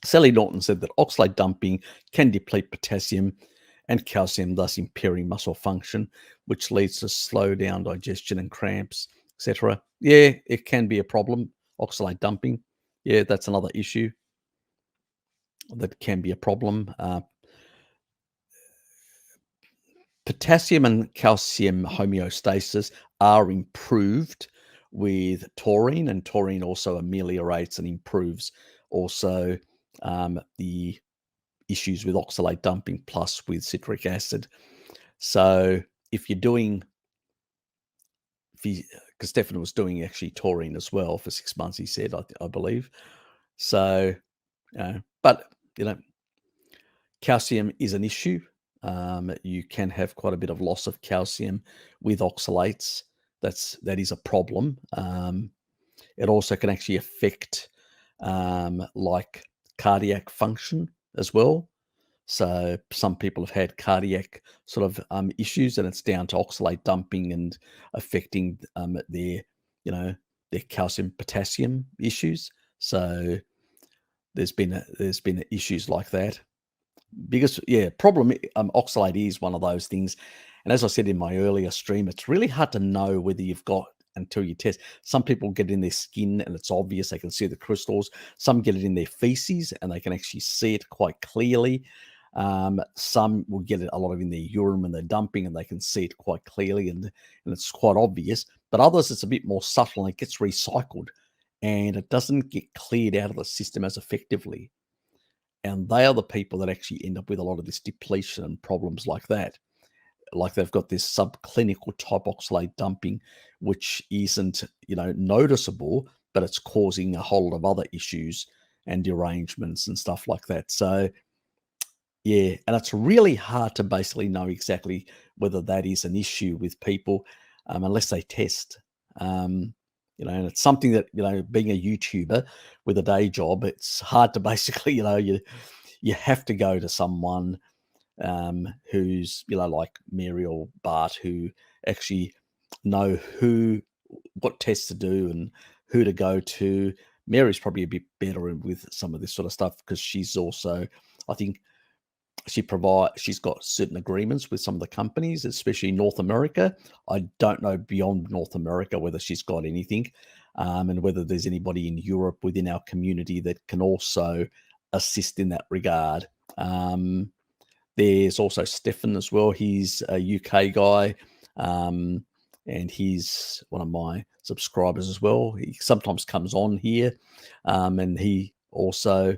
Sally Norton said that oxalate dumping can deplete potassium and calcium, thus impairing muscle function, which leads to slow down digestion and cramps, etc. Yeah, it can be a problem, oxalate dumping. Yeah, that's another issue that can be a problem. Potassium and calcium homeostasis are improved with taurine, and taurine also ameliorates and improves also the issues with oxalate dumping plus with citric acid. So if you're doing, because Stefan was doing actually taurine as well for 6 months, he said, I believe. So, but calcium is an issue. You can have quite a bit of loss of calcium with oxalates. That is a problem. It also can actually affect like cardiac function as well. So some people have had cardiac sort of issues, and it's down to oxalate dumping and affecting their calcium potassium issues. So there's been issues like that. Because problem oxalate is one of those things, and as I said in my earlier stream, it's really hard to know whether you've got until you test. Some people get it in their skin and it's obvious, they can see the crystals. Some get it in their feces and they can actually see it quite clearly. Some will get it a lot of in their urine when they're dumping and they can see it quite clearly, and it's quite obvious. But others, it's a bit more subtle and it gets recycled and it doesn't get cleared out of the system as effectively. And they are the people that actually end up with a lot of this depletion and problems like that. Like they've got this subclinical type oxalate dumping, which isn't, noticeable, but it's causing a whole lot of other issues and derangements and stuff like that. So, yeah, and it's really hard to basically know exactly whether that is an issue with people unless they test. And it's something that, being a YouTuber with a day job, it's hard to basically, you have to go to someone who's, like Mary or Bart, who actually know what tests to do and who to go to. Mary's probably a bit better with some of this sort of stuff because she's also, I think, she's got certain agreements with some of the companies, especially North America. I don't know beyond North America whether she's got anything, and whether there's anybody in Europe within our community that can also assist in that regard. There's also Stefan as well. He's a UK guy, and he's one of my subscribers as well. He sometimes comes on here, and he also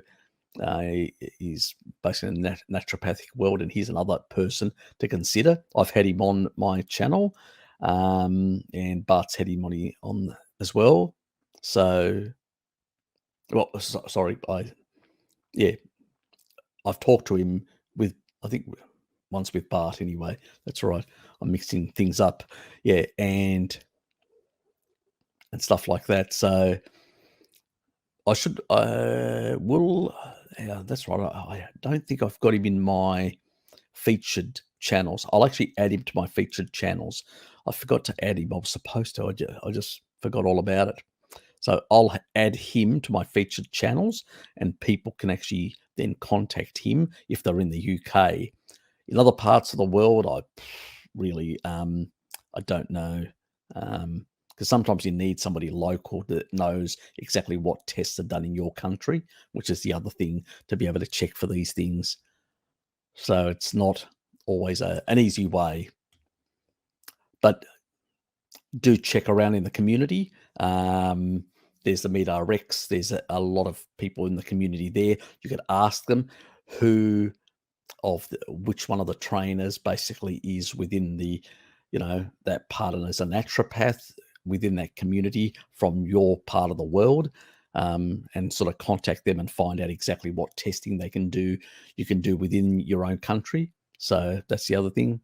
he's basically in the naturopathic world, and he's another person to consider. I've had him on my channel, and Bart's had him on as well. So, well, sorry, I've talked to him with, I think, once with Bart anyway. That's right. I'm mixing things up. Yeah, and stuff like that. So I should, that's right. I don't think I've got him in my featured channels. I'll actually add him to my featured channels. I forgot to add him. I was supposed to. I just forgot all about it. So I'll add him to my featured channels, and people can actually then contact him if they're in the UK. In other parts of the world, I really, I don't know, because sometimes you need somebody local that knows exactly what tests are done in your country, which is the other thing, to be able to check for these things. So it's not always an easy way, but do check around in the community. There's the MeatRx. There's a lot of people in the community there. You could ask them which one of the trainers basically is within the, that part, and as a naturopath within that community from your part of the world, and sort of contact them and find out exactly what testing you can do within your own country. So that's the other thing.